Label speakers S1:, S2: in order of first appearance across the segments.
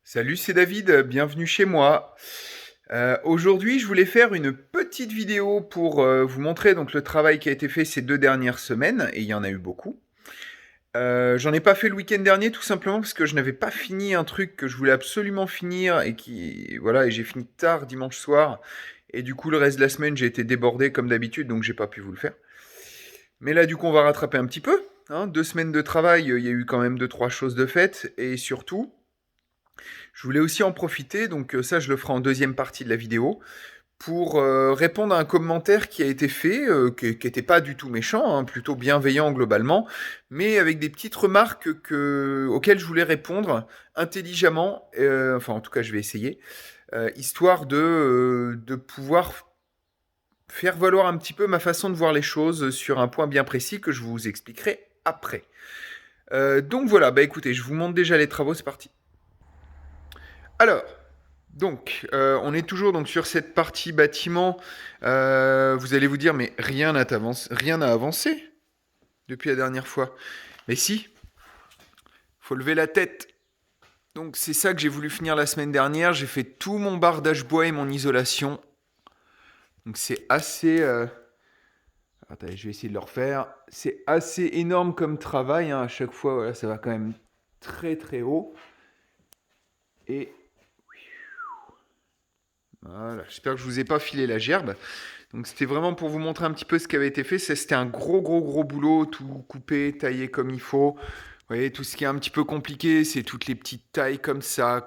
S1: Salut, c'est David, bienvenue chez moi. Aujourd'hui, je voulais faire une petite vidéo pour vous montrer donc le travail qui a été fait ces 2 dernières semaines, et il y en a eu beaucoup. J'en ai pas fait le week-end dernier tout simplement parce que je n'avais pas fini un truc que je voulais absolument finir et et j'ai fini tard dimanche soir. Et du coup, le reste de la semaine, j'ai été débordé comme d'habitude, donc j'ai pas pu vous le faire. Mais là, du coup, on va rattraper un petit peu, hein. 2 semaines de travail, il y a eu quand même deux, trois choses de faites, et surtout, je voulais aussi en profiter, donc ça je le ferai en deuxième partie de la vidéo, pour répondre à un commentaire qui a été fait, qui n'était pas du tout méchant, hein, plutôt bienveillant globalement, mais avec des petites remarques auxquelles je voulais répondre intelligemment, enfin en tout cas je vais essayer, histoire de pouvoir faire valoir un petit peu ma façon de voir les choses sur un point bien précis que je vous expliquerai après. Donc voilà, bah écoutez, je vous montre déjà les travaux, c'est parti. Alors, on est toujours donc sur cette partie bâtiment. Vous allez vous dire, mais rien n'a avancé depuis la dernière fois. Mais si, faut lever la tête. Donc c'est ça que j'ai voulu finir la semaine dernière. J'ai fait tout mon bardage bois et mon isolation. Donc c'est assez... Attendez, je vais essayer de le refaire. C'est assez énorme comme travail, hein. À chaque fois, voilà, ça va quand même très très haut. Et voilà, j'espère que je vous ai pas filé la gerbe. Donc c'était vraiment pour vous montrer un petit peu ce qui avait été fait. C'était un gros boulot, tout coupé, taillé comme il faut. Vous voyez, tout ce qui est un petit peu compliqué, c'est toutes les petites tailles comme ça,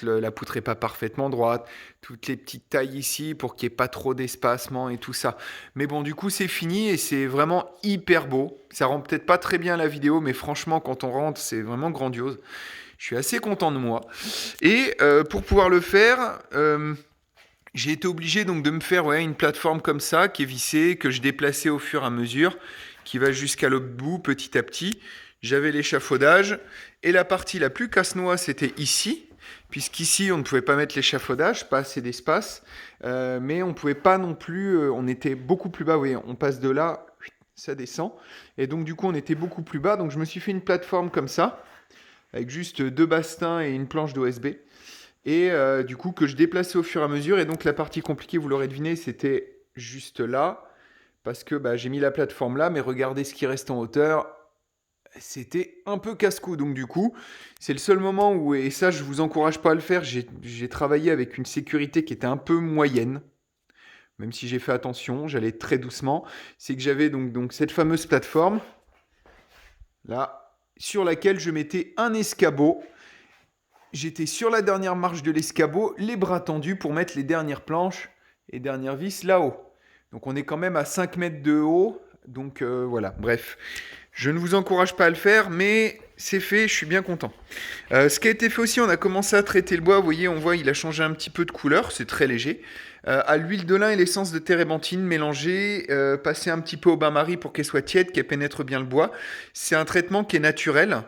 S1: la poutre est pas parfaitement droite, toutes les petites tailles ici pour qu'il n'y ait pas trop d'espacement et tout ça. Mais bon, du coup, c'est fini et c'est vraiment hyper beau. Ça rend peut-être pas très bien la vidéo, mais franchement, quand on rentre, c'est vraiment grandiose. Je suis assez content de moi. Et pour pouvoir le faire, j'ai été obligé donc de me faire une plateforme comme ça, qui est vissée, que je déplaçais au fur et à mesure, qui va jusqu'à l'autre bout petit à petit. J'avais l'échafaudage. Et la partie la plus casse-noix, c'était ici, puisqu'ici, on ne pouvait pas mettre l'échafaudage, pas assez d'espace. Mais on ne pouvait pas non plus, on était beaucoup plus bas. Vous voyez, on passe de là, ça descend. Et donc, du coup, on était beaucoup plus bas. Donc, je me suis fait une plateforme comme ça, avec juste deux bastins et une planche d'OSB. Et du coup, que je déplaçais au fur et à mesure. Et donc, la partie compliquée, vous l'aurez deviné, c'était juste là. Parce que j'ai mis la plateforme là, mais regardez ce qui reste en hauteur. C'était un peu casse-cou. Donc, du coup, c'est le seul moment où, et ça, je vous encourage pas à le faire, j'ai travaillé avec une sécurité qui était un peu moyenne. Même si j'ai fait attention, j'allais très doucement. C'est que j'avais donc cette fameuse plateforme, là, sur laquelle je mettais un escabeau. J'étais sur la dernière marche de l'escabeau, les bras tendus pour mettre les dernières planches et dernières vis là-haut. Donc on est quand même à 5 mètres de haut. Donc voilà, bref. Je ne vous encourage pas à le faire, mais c'est fait, je suis bien content. Ce qui a été fait aussi, on a commencé à traiter le bois. Vous voyez, on voit, il a changé un petit peu de couleur, c'est très léger. À l'huile de lin et l'essence de térébenthine mélangée, passer un petit peu au bain-marie pour qu'elle soit tiède, qu'elle pénètre bien le bois. C'est un traitement qui est naturel,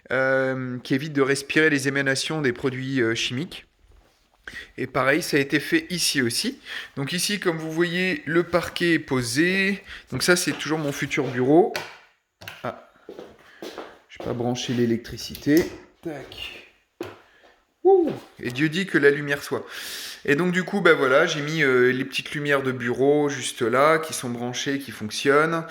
S1: qui évite de respirer les émanations des produits chimiques. Et pareil, ça a été fait ici aussi. Donc ici, comme vous voyez, le parquet est posé. Donc ça, c'est toujours mon futur bureau. Ah, je vais pas brancher l'électricité. Tac. Ouh. Et Dieu dit que la lumière soit. Et donc du coup, voilà, j'ai mis les petites lumières de bureau juste là, qui sont branchées, qui fonctionnent.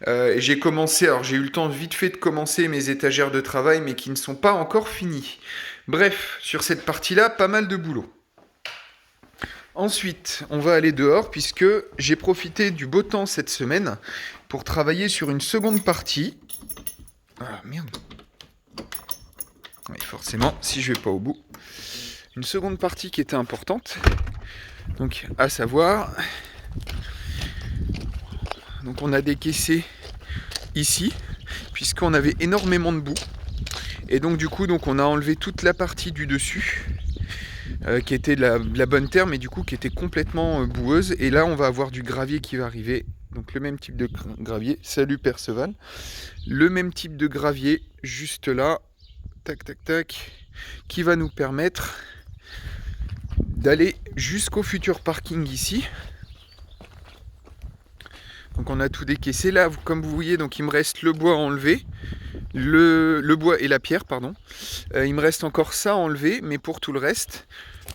S1: Et j'ai commencé, alors j'ai eu le temps vite fait de commencer mes étagères de travail, mais qui ne sont pas encore finies. Bref, sur cette partie-là, pas mal de boulot. Ensuite, on va aller dehors puisque j'ai profité du beau temps cette semaine pour travailler sur une seconde partie. Ah merde. Oui, forcément, si je vais pas au bout. Une seconde partie qui était importante. Donc, à savoir, donc on a décaissé ici puisqu'on avait énormément de boue. Et donc du coup, on a enlevé toute la partie du dessus. Qui était de la bonne terre, mais du coup qui était complètement boueuse. Et là, on va avoir du gravier qui va arriver. Donc le même type de gravier. Salut Perceval. Le même type de gravier, juste là. Tac, tac, tac. Qui va nous permettre d'aller jusqu'au futur parking ici. Donc on a tout décaissé. Là, comme vous voyez, donc il me reste le bois à enlever. le bois et la pierre, pardon. Il me reste encore ça à enlever, mais pour tout le reste,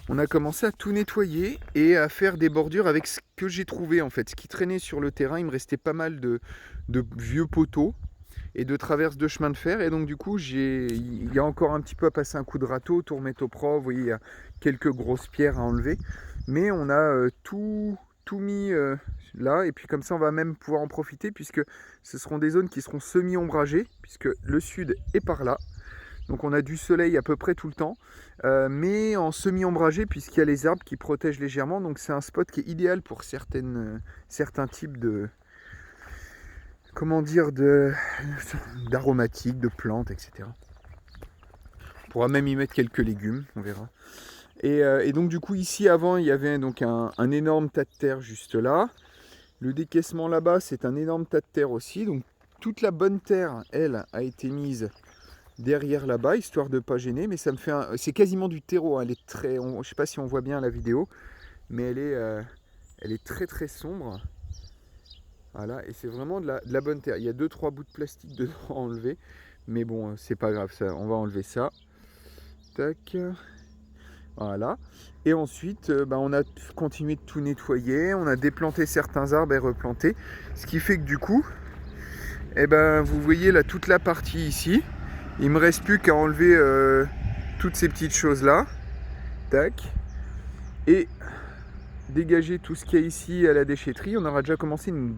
S1: on a commencé à tout nettoyer et à faire des bordures avec ce que j'ai trouvé en fait. Ce qui traînait sur le terrain, il me restait pas mal de vieux poteaux et de traverses de chemin de fer. Et donc du coup, il y a encore un petit peu à passer un coup de râteau, tout remettre au propre. Vous voyez, il y a quelques grosses pierres à enlever. Mais on a tout mis là. Et puis comme ça, on va même pouvoir en profiter puisque ce seront des zones qui seront semi-ombragées puisque le sud est par là. Donc on a du soleil à peu près tout le temps, mais en semi-ombragé puisqu'il y a les arbres qui protègent légèrement. Donc c'est un spot qui est idéal pour certains types de, comment dire, d'aromatiques, de plantes, etc. On pourra même y mettre quelques légumes, on verra. Et donc du coup ici avant il y avait donc un énorme tas de terre juste là. Le décaissement là-bas c'est un énorme tas de terre aussi. Donc toute la bonne terre, elle, a été mise derrière là-bas, histoire de ne pas gêner, mais ça me fait c'est quasiment du terreau, hein. Elle est très, je ne sais pas si on voit bien la vidéo, mais elle est très très sombre. Voilà, et c'est vraiment de la bonne terre. Il y a 2-3 bouts de plastique dedans à enlever, mais bon, c'est pas grave, ça, on va enlever ça. Tac, voilà. Et ensuite, on a continué de tout nettoyer, on a déplanté certains arbres et replanté, ce qui fait que du coup, vous voyez là toute la partie ici. Il me reste plus qu'à enlever toutes ces petites choses là. Tac. Et dégager tout ce qu'il y a ici à la déchetterie. On aura déjà commencé une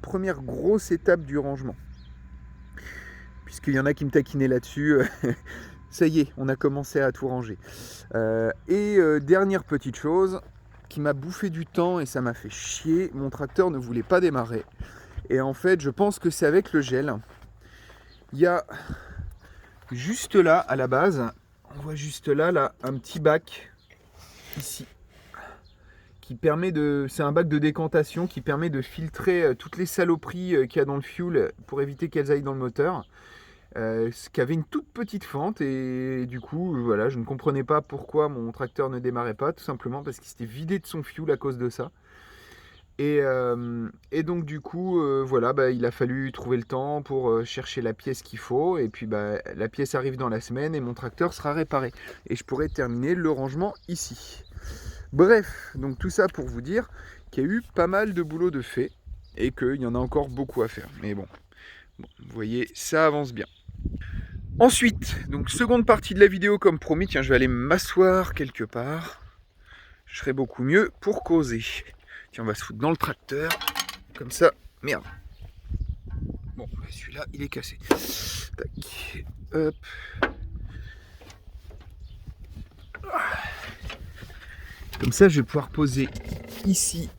S1: première grosse étape du rangement. Puisqu'il y en a qui me taquinaient là-dessus. Ça y est, on a commencé à tout ranger. Dernière petite chose qui m'a bouffé du temps et ça m'a fait chier. Mon tracteur ne voulait pas démarrer. Et en fait, je pense que c'est avec le gel. Il y a juste là, à la base, on voit juste là, un petit bac, ici, qui permet c'est un bac de décantation qui permet de filtrer toutes les saloperies qu'il y a dans le fuel pour éviter qu'elles aillent dans le moteur. Ce qui avait une toute petite fente et du coup, voilà, je ne comprenais pas pourquoi mon tracteur ne démarrait pas, tout simplement parce qu'il s'était vidé de son fuel à cause de ça. Et donc du coup, voilà, il a fallu trouver le temps pour chercher la pièce qu'il faut. Et puis la pièce arrive dans la semaine et mon tracteur sera réparé. Et je pourrai terminer le rangement ici. Bref, donc tout ça pour vous dire qu'il y a eu pas mal de boulot de fait. Et qu'il y en a encore beaucoup à faire. Mais bon, vous voyez, ça avance bien. Ensuite, donc seconde partie de la vidéo comme promis. Tiens, je vais aller m'asseoir quelque part. Je serai beaucoup mieux pour causer. Tiens, on va se foutre dans le tracteur. Comme ça, merde. Bon, celui-là, il est cassé. Tac. Hop. Comme ça, je vais pouvoir poser ici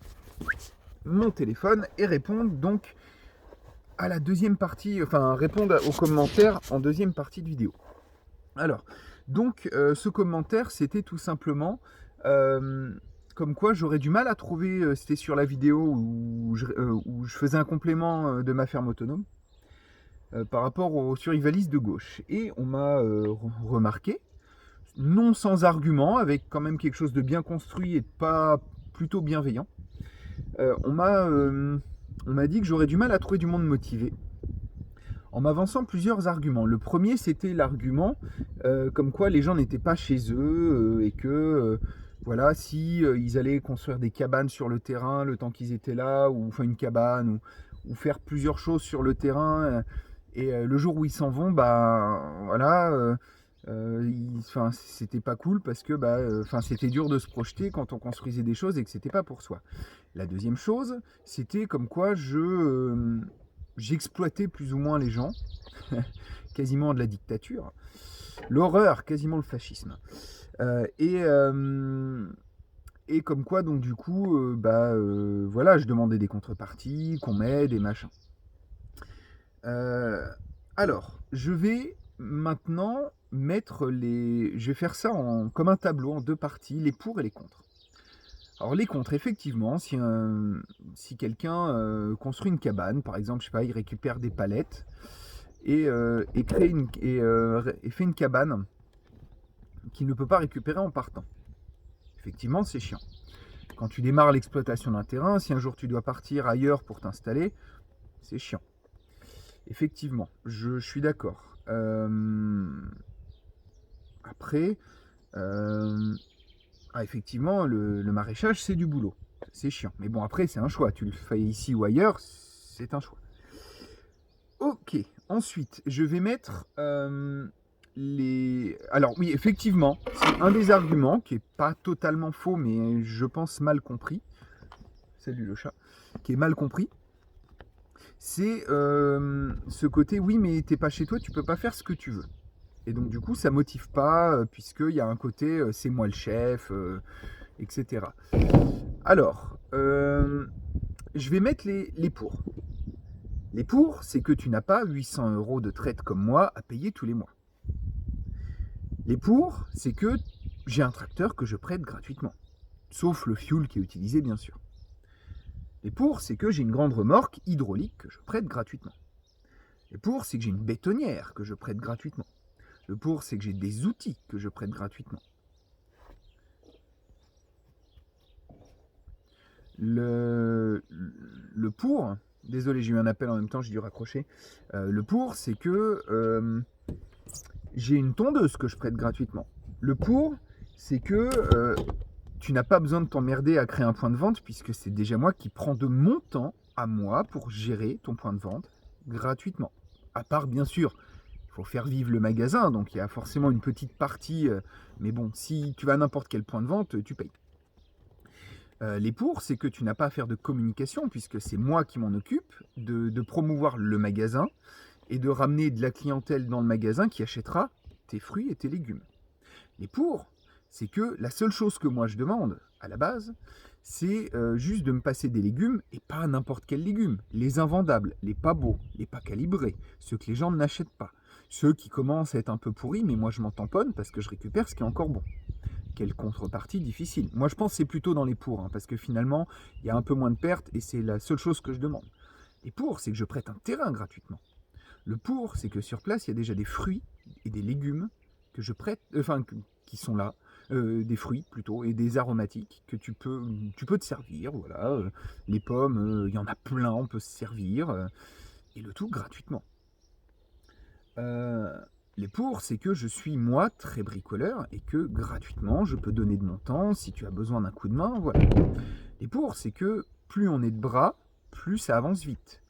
S1: mon téléphone et répondre donc à la deuxième partie, enfin répondre aux commentaires en deuxième partie de vidéo. Alors, donc ce commentaire, c'était tout simplement comme quoi j'aurais du mal à trouver, c'était sur la vidéo où je faisais un complément de ma ferme autonome par rapport au survivaliste de gauche. Et on m'a remarqué, non sans argument, avec quand même quelque chose de bien construit et de pas plutôt bienveillant, on m'a dit que j'aurais du mal à trouver du monde motivé en m'avançant plusieurs arguments. Le premier, c'était l'argument comme quoi les gens n'étaient pas chez eux et que voilà, si ils allaient construire des cabanes sur le terrain le temps qu'ils étaient là, ou enfin une cabane, ou faire plusieurs choses sur le terrain, et le jour où ils s'en vont, voilà, c'était pas cool parce que c'était dur de se projeter quand on construisait des choses et que c'était pas pour soi. La deuxième chose, c'était comme quoi j'exploitais plus ou moins les gens, quasiment de la dictature, l'horreur, quasiment le fascisme. Et comme quoi, donc du coup, voilà, je demandais des contreparties, qu'on m'aide et machin. Alors, je vais maintenant je vais faire ça comme un tableau en deux parties, les pour et les contre. Alors les contre, effectivement, si quelqu'un construit une cabane, par exemple, je sais pas, il récupère des palettes et fait une cabane qu'il ne peut pas récupérer en partant. Effectivement, c'est chiant. Quand tu démarres l'exploitation d'un terrain, si un jour tu dois partir ailleurs pour t'installer, c'est chiant. Effectivement, je suis d'accord. Après, euh, effectivement, le maraîchage, c'est du boulot. C'est chiant. Mais bon, après, c'est un choix. Tu le fais ici ou ailleurs, c'est un choix. Ok, ensuite, je vais mettre les... Alors oui, effectivement, c'est un des arguments qui est pas totalement faux, mais je pense mal compris. Salut le chat. Qui est mal compris. C'est ce côté, oui, mais t'es pas chez toi, tu peux pas faire ce que tu veux. Et donc du coup, ça motive pas, puisqu'il y a un côté, c'est moi le chef, etc. Alors, je vais mettre les pour. Les pour, c'est que tu n'as pas 800 euros de traite comme moi à payer tous les mois. Les pour, c'est que j'ai un tracteur que je prête gratuitement. Sauf le fuel qui est utilisé, bien sûr. Les pour, c'est que j'ai une grande remorque hydraulique que je prête gratuitement. Les pour, c'est que j'ai une bétonnière que je prête gratuitement. Le pour, c'est que j'ai des outils que je prête gratuitement. Le pour, désolé, j'ai eu un appel en même temps, j'ai dû raccrocher. Le pour, c'est que j'ai une tondeuse que je prête gratuitement. Le pour, c'est que tu n'as pas besoin de t'emmerder à créer un point de vente puisque c'est déjà moi qui prends de mon temps à moi pour gérer ton point de vente gratuitement. À part, bien sûr, il faut faire vivre le magasin, donc il y a forcément une petite partie, mais bon, si tu vas à n'importe quel point de vente, tu payes. Les pour, c'est que tu n'as pas à faire de communication puisque c'est moi qui m'en occupe de promouvoir le magasin et de ramener de la clientèle dans le magasin qui achètera tes fruits et tes légumes. Les pour, c'est que la seule chose que moi je demande à la base, c'est juste de me passer des légumes et pas n'importe quels légumes. Les invendables, les pas beaux, les pas calibrés, ceux que les gens n'achètent pas. Ceux qui commencent à être un peu pourris, mais moi je m'en tamponne parce que je récupère ce qui est encore bon. Quelle contrepartie difficile. Moi je pense que c'est plutôt dans les pour, hein, parce que finalement il y a un peu moins de pertes et c'est la seule chose que je demande. Les pour, c'est que je prête un terrain gratuitement. Le pour, c'est que sur place il y a déjà des fruits et des légumes que je prête, qui sont là, des fruits plutôt, et des aromatiques que tu peux te servir, voilà. Les pommes, il y en a plein, on peut se servir, et le tout gratuitement. Euh, les pour, c'est que je suis moi très bricoleur et que gratuitement je peux donner de mon temps si tu as besoin d'un coup de main, voilà. Les pour, c'est que plus on est de bras, plus ça avance vite.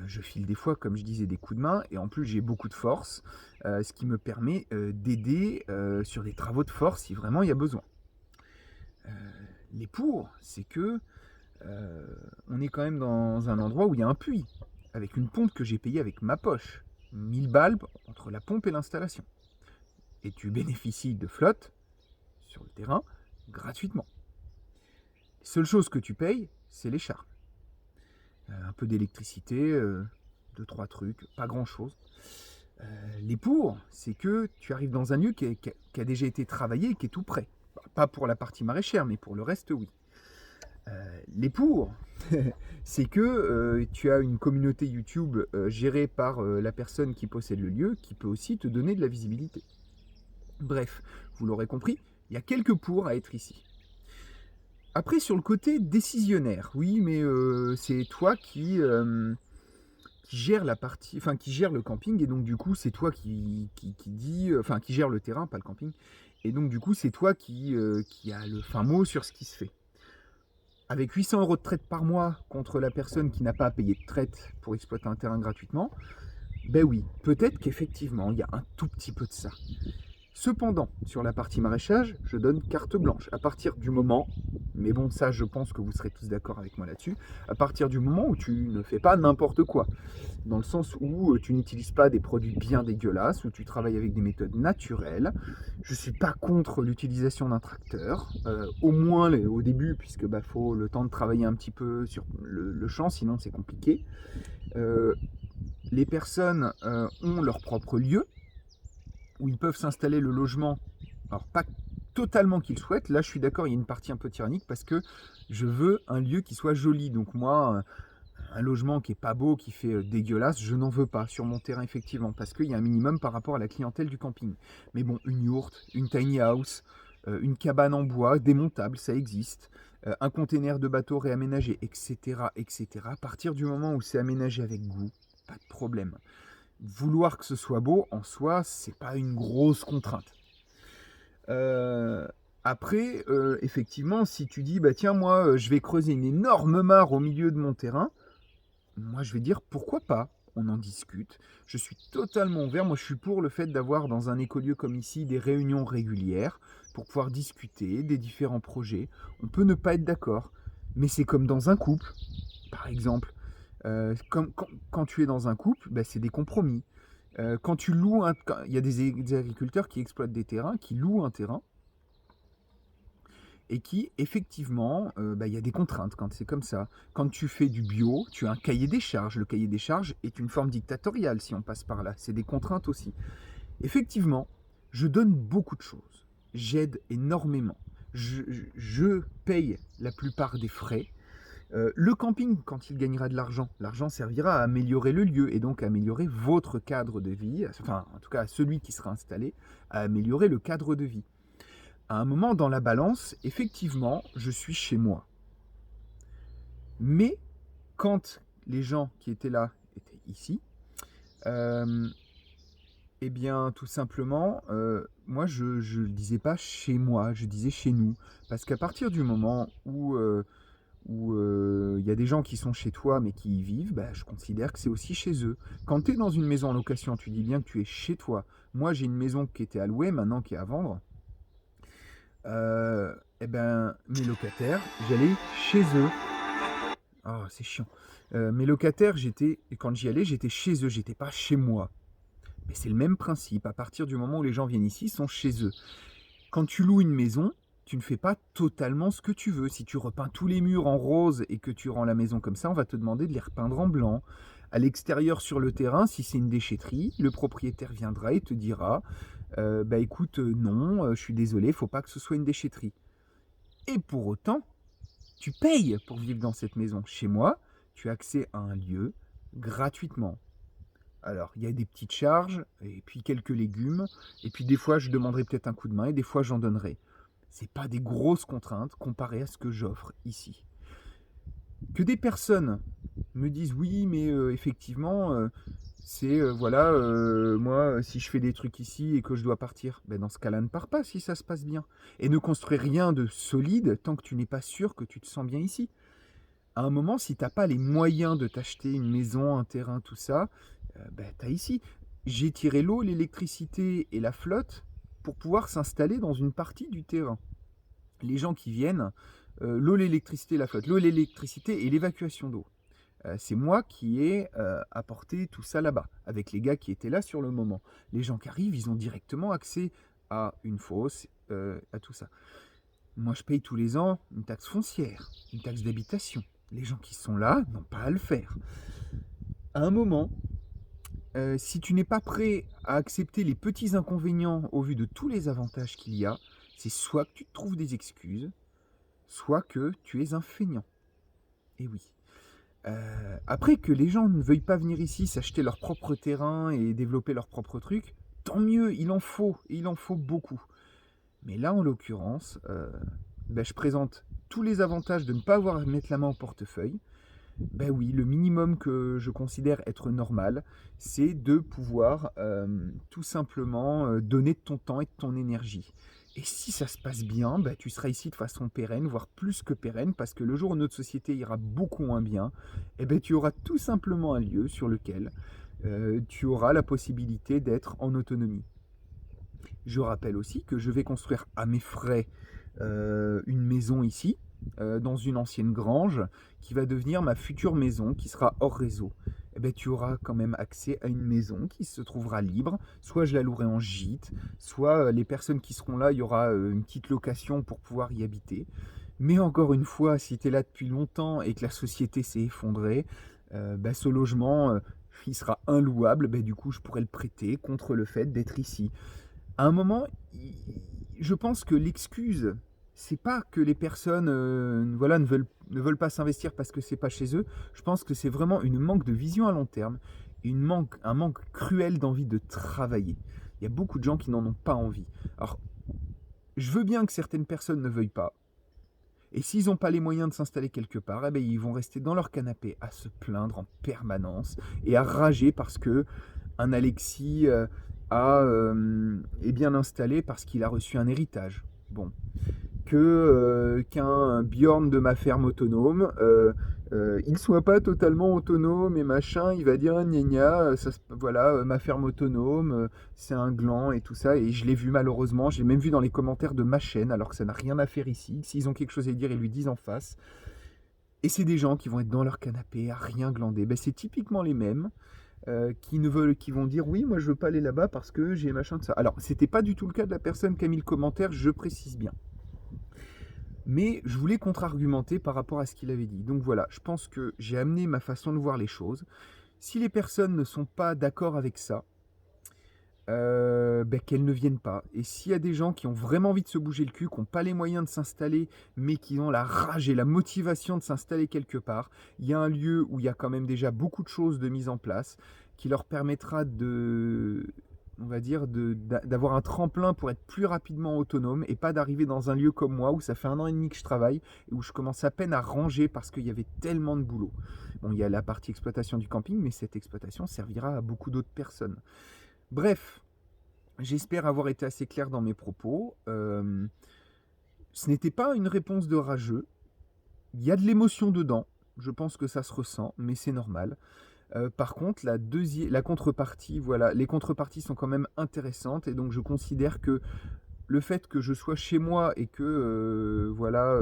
S1: Je file des fois, comme je disais, des coups de main et en plus j'ai beaucoup de force, ce qui me permet d'aider sur des travaux de force si vraiment il y a besoin. Euh, les pour, c'est que on est quand même dans un endroit où il y a un puits, avec une pompe que j'ai payée avec ma poche. 1000 balles entre la pompe et l'installation. Et tu bénéficies de flotte sur le terrain gratuitement. Les seules choses que tu payes, c'est les charges. Un peu d'électricité, deux, trois trucs, pas grand chose. Les pour, c'est que tu arrives dans un lieu qui a déjà été travaillé et qui est tout prêt. Pas pour la partie maraîchère, mais pour le reste, oui. Les pour, c'est que tu as une communauté YouTube gérée par la personne qui possède le lieu, qui peut aussi te donner de la visibilité. Bref, vous l'aurez compris, il y a quelques pour à être ici. Après, sur le côté décisionnaire, oui, mais c'est toi qui gère la partie, enfin qui gère le camping et donc du coup c'est toi qui dit, enfin qui gère le terrain, pas le camping, et donc du coup c'est toi qui a le fin mot sur ce qui se fait. Avec 800 euros de traite par mois contre la personne qui n'a pas à payer de traite pour exploiter un terrain gratuitement, ben oui, peut-être qu'effectivement il y a un tout petit peu de ça. Cependant, sur la partie maraîchage, je donne carte blanche. À partir du moment, mais bon, ça, je pense que vous serez tous d'accord avec moi là-dessus, à partir du moment où tu ne fais pas n'importe quoi, dans le sens où tu n'utilises pas des produits bien dégueulasses, où tu travailles avec des méthodes naturelles. Je ne suis pas contre l'utilisation d'un tracteur, au moins au début, puisque faut le temps de travailler un petit peu sur le champ, sinon c'est compliqué. Les personnes ont leur propre lieu, où ils peuvent s'installer le logement, alors pas totalement qu'ils souhaitent, là je suis d'accord, il y a une partie un peu tyrannique parce que je veux un lieu qui soit joli, donc moi, un logement qui est pas beau, qui fait dégueulasse, je n'en veux pas sur mon terrain effectivement, parce qu'il y a un minimum par rapport à la clientèle du camping. Mais bon, une yourte, une tiny house, une cabane en bois démontable, ça existe, un container de bateau réaménagé, etc., etc. À partir du moment où c'est aménagé avec goût,
S2: pas de problème. Vouloir que ce soit beau, en soi, c'est pas une grosse contrainte. Heu, Après, effectivement, si tu dis: «Bah, tiens, moi, je vais creuser une énorme mare au milieu de mon terrain», moi, je vais dire: «Pourquoi pas?» On en discute. Je suis totalement ouvert. Moi, je suis pour le fait d'avoir dans un écolieu comme ici des réunions régulières pour pouvoir discuter des différents projets. On peut ne pas être d'accord, mais c'est comme dans un couple, par exemple. Comme quand tu es dans un couple, bah, c'est des compromis. Quand tu loues il y a des agriculteurs qui exploitent des terrains, qui louent un terrain et qui, effectivement, bah, il y a des contraintes quand c'est comme ça. Quand tu fais du bio, tu as un cahier des charges. Le cahier des charges est une forme dictatoriale si on passe par là. C'est des contraintes aussi. Effectivement, je donne beaucoup de choses. J'aide énormément. Je paye la plupart des frais. Le camping, quand il gagnera de l'argent servira à améliorer le lieu et donc à améliorer votre cadre de vie, enfin en tout cas celui qui sera installé, à améliorer le cadre de vie. À un moment dans la balance, effectivement, je suis chez moi. Mais quand les gens qui étaient là étaient ici, euh, eh bien tout simplement, moi je ne disais pas chez moi, je disais chez nous. Parce qu'à partir du moment où il y a des gens qui sont chez toi mais qui y vivent, bah, je considère que c'est aussi chez eux. Quand tu es dans une maison en location, tu dis bien que tu es chez toi. Moi j'ai une maison qui était à louer, maintenant qui est à vendre. Eh ben, mes locataires, j'allais chez eux. Ah, c'est chiant. Mes locataires, quand j'y allais, j'étais chez eux, j'étais pas chez moi. Mais c'est le même principe. À partir du moment où les gens viennent ici, ils sont chez eux. Quand tu loues une maison, tu ne fais pas totalement ce que tu veux. Si tu repeins tous les murs en rose et que tu rends la maison comme ça, on va te demander de les repeindre en blanc. À l'extérieur, sur le terrain, si c'est une déchetterie, le propriétaire viendra et te dira bah écoute, non, je suis désolé, faut pas que ce soit une déchetterie. Et pour autant, tu payes pour vivre dans cette maison. Chez moi, tu as accès à un lieu gratuitement. Alors, il y a des petites charges, et puis quelques légumes, et puis des fois, je demanderai peut-être un coup de main, et des fois, j'en donnerai. C'est pas des grosses contraintes comparées à ce que j'offre ici. Que des personnes me disent oui, mais effectivement, c'est voilà, moi, si je fais des trucs ici et que je dois partir, ben dans ce cas-là, ne pars pas si ça se passe bien. Et ne construis rien de solide tant que tu n'es pas sûr que tu te sens bien ici. À un moment, si tu n'as pas les moyens de t'acheter une maison, un terrain, tout ça, ben, tu as ici. J'ai tiré l'eau, l'électricité et la flotte pour pouvoir s'installer dans une partie du terrain. Les gens qui viennent, l'eau, l'électricité, la flotte, l'eau, l'électricité et l'évacuation d'eau. C'est moi qui ai apporté tout ça là-bas, avec les gars qui étaient là sur le moment. Les gens qui arrivent, ils ont directement accès à une fosse, à tout ça. Moi, je paye tous les ans une taxe foncière, une taxe d'habitation. Les gens qui sont là n'ont pas à le faire. À un moment, si tu n'es pas prêt à accepter les petits inconvénients au vu de tous les avantages qu'il y a, c'est soit que tu te trouves des excuses, soit que tu es un feignant. Et oui. Après que les gens ne veuillent pas venir ici s'acheter leur propre terrain et développer leur propre truc, tant mieux, il en faut, et il en faut beaucoup. Mais là, en l'occurrence, ben, je présente tous les avantages de ne pas avoir à mettre la main au portefeuille. Ben oui, le minimum que je considère être normal, c'est de pouvoir tout simplement donner de ton temps et de ton énergie. Et si ça se passe bien, ben, tu seras ici de façon pérenne, voire plus que pérenne, parce que le jour où notre société ira beaucoup moins bien, eh ben, tu auras tout simplement un lieu sur lequel tu auras la possibilité d'être en autonomie. Je rappelle aussi que je vais construire à mes frais une maison ici, dans une ancienne grange, qui va devenir ma future maison, qui sera hors réseau. Eh ben, tu auras quand même accès à une maison qui se trouvera libre. Soit je la louerai en gîte, soit les personnes qui seront là, il y aura une petite location pour pouvoir y habiter. Mais encore une fois, si tu es là depuis longtemps et que la société s'est effondrée, ben, ce logement, il sera inlouable. Ben, du coup, je pourrais le prêter contre le fait d'être ici. À un moment, je pense que l'excuse, c'est pas que les personnes voilà, ne veulent pas s'investir parce que c'est pas chez eux. Je pense que c'est vraiment une manque de vision à long terme et un manque cruel d'envie de travailler. Il y a beaucoup de gens qui n'en ont pas envie. Alors, je veux bien que certaines personnes ne veuillent pas, Et s'ils n'ont pas les moyens de s'installer quelque part, eh ben, ils vont rester dans leur canapé à se plaindre en permanence et à rager parce que un Alexis est bien installé parce qu'il a reçu un héritage. Bon, qu'un Bjorn de ma ferme autonome, il soit pas totalement autonome et machin, il va dire gna gna, voilà, ma ferme autonome, c'est un gland et tout ça, et je l'ai vu malheureusement, je l'ai même vu dans les commentaires de ma chaîne, alors que ça n'a rien à faire ici. S'ils ont quelque chose à dire, ils lui disent en face. Et c'est des gens qui vont être dans leur canapé à rien glander. Ben, c'est typiquement les mêmes qui vont dire oui, moi je veux pas aller là-bas parce que j'ai machin de ça. Alors, c'était pas du tout le cas de la personne qui a mis le commentaire, je précise bien. Mais je voulais contre-argumenter par rapport à ce qu'il avait dit. Donc voilà, je pense que j'ai amené ma façon de voir les choses. Si les personnes ne sont pas d'accord avec ça, ben, qu'elles ne viennent pas. Et s'il y a des gens qui ont vraiment envie de se bouger le cul, qui n'ont pas les moyens de s'installer, mais qui ont la rage et la motivation de s'installer quelque part, il y a un lieu où il y a quand même déjà beaucoup de choses de mise en place qui leur permettra de, on va dire, d'avoir un tremplin pour être plus rapidement autonome et pas d'arriver dans un lieu comme moi où ça fait 1 an et demi que je travaille et où je commence à peine à ranger parce qu'il y avait tellement de boulot. Bon, il y a la partie exploitation du camping, mais cette exploitation servira à beaucoup d'autres personnes. Bref, j'espère avoir été assez clair dans mes propos. Ce n'était pas une réponse de rageux. Il y a de l'émotion dedans. Je pense que ça se ressent, mais c'est normal. Par contre, la contrepartie, voilà, les contreparties sont quand même intéressantes et donc je considère que le fait que je sois chez moi et que voilà,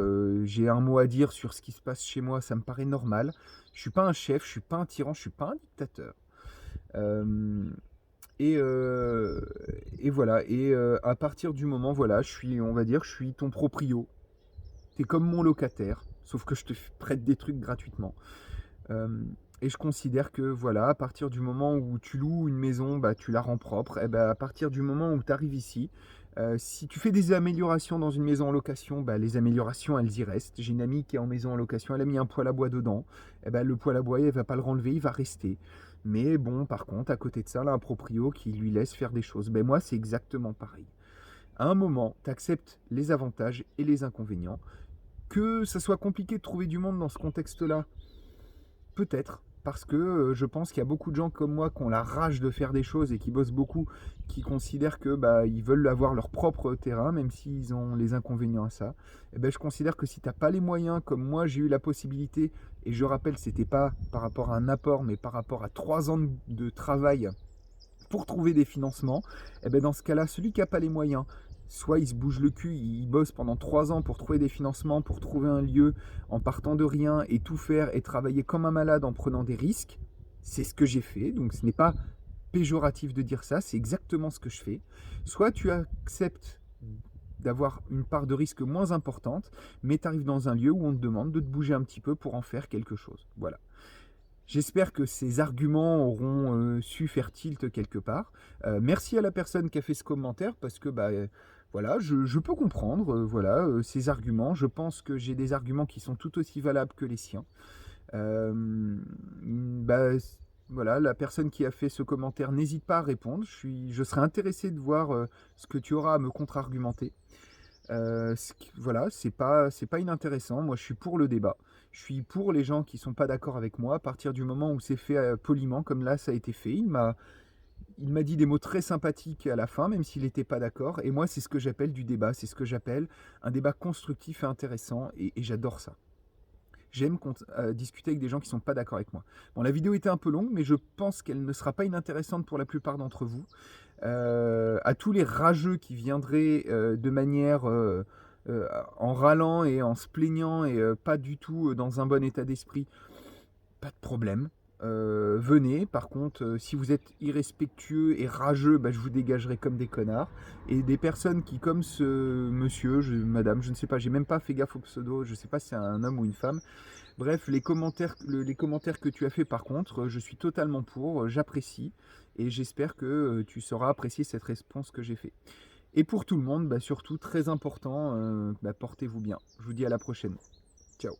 S2: j'ai un mot à dire sur ce qui se passe chez moi, ça me paraît normal. Je suis pas un chef, je suis pas un tyran, je suis pas un dictateur. Euh, et, euh, et voilà. Et à partir du moment, voilà, on va dire, je suis ton proprio. T'es comme mon locataire, sauf que je te prête des trucs gratuitement. Euh, et je considère que voilà, à partir du moment où tu loues une maison, bah, tu la rends propre. Et bah, à partir du moment où tu arrives ici, si tu fais des améliorations dans une maison en location, bah, les améliorations, elles y restent. J'ai une amie qui est en maison en location, elle a mis un poêle à bois dedans. Et bah, le poêle à bois, elle va pas le renlever, il va rester. Mais bon, par contre, à côté de ça, elle a un proprio qui lui laisse faire des choses. Ben moi, c'est exactement pareil. À un moment, tu acceptes les avantages et les inconvénients. Que ça soit compliqué de trouver du monde dans ce contexte-là, peut-être, parce que je pense qu'il y a beaucoup de gens comme moi qui ont la rage de faire des choses et qui bossent beaucoup, qui considèrent que bah, ils veulent avoir leur propre terrain, même s'ils ont les inconvénients à ça. Et ben, je considère que si tu n'as pas les moyens, comme moi j'ai eu la possibilité, et je rappelle, c'était pas par rapport à un apport, mais par rapport à 3 ans de travail pour trouver des financements, et ben dans ce cas-là, celui qui n'a pas les moyens, soit il se bouge le cul, il bosse pendant 3 ans pour trouver des financements, pour trouver un lieu en partant de rien et tout faire et travailler comme un malade en prenant des risques. C'est ce que j'ai fait, donc ce n'est pas péjoratif de dire ça, c'est exactement ce que je fais. Soit tu acceptes d'avoir une part de risque moins importante, mais tu arrives dans un lieu où on te demande de te bouger un petit peu pour en faire quelque chose. Voilà. J'espère que ces arguments auront su faire tilt quelque part. Merci à la personne qui a fait ce commentaire parce que bah, voilà, je peux comprendre voilà, ces arguments. Je pense que j'ai des arguments qui sont tout aussi valables que les siens. Bah, voilà, la personne qui a fait ce commentaire, n'hésite pas à répondre. Je serais intéressé de voir ce que tu auras à me contre-argumenter. Voilà, c'est pas inintéressant. Moi, je suis pour le débat. Je suis pour les gens qui sont pas d'accord avec moi. À partir du moment où c'est fait poliment, comme là, ça a été fait, il m'a dit des mots très sympathiques à la fin, même s'il n'était pas d'accord. Et moi, c'est ce que j'appelle du débat. C'est ce que j'appelle un débat constructif et intéressant. Et j'adore ça. J'aime discuter avec des gens qui ne sont pas d'accord avec moi. Bon, la vidéo était un peu longue, mais je pense qu'elle ne sera pas inintéressante pour la plupart d'entre vous. À tous les rageux qui viendraient de manière en râlant et en se plaignant et pas du tout dans un bon état d'esprit, pas de problème. Venez, par contre, si vous êtes irrespectueux et rageux, bah, je vous dégagerai comme des connards. Et des personnes qui, comme ce monsieur, madame, je ne sais pas, j'ai même pas fait gaffe au pseudo, je sais pas si c'est un homme ou une femme. Bref, les commentaires que tu as fait, par contre, je suis totalement pour, j'apprécie. Et j'espère que tu sauras apprécier cette réponse que j'ai fait. Et pour tout le monde, bah, surtout, très important, bah, portez-vous bien. Je vous dis à la prochaine. Ciao.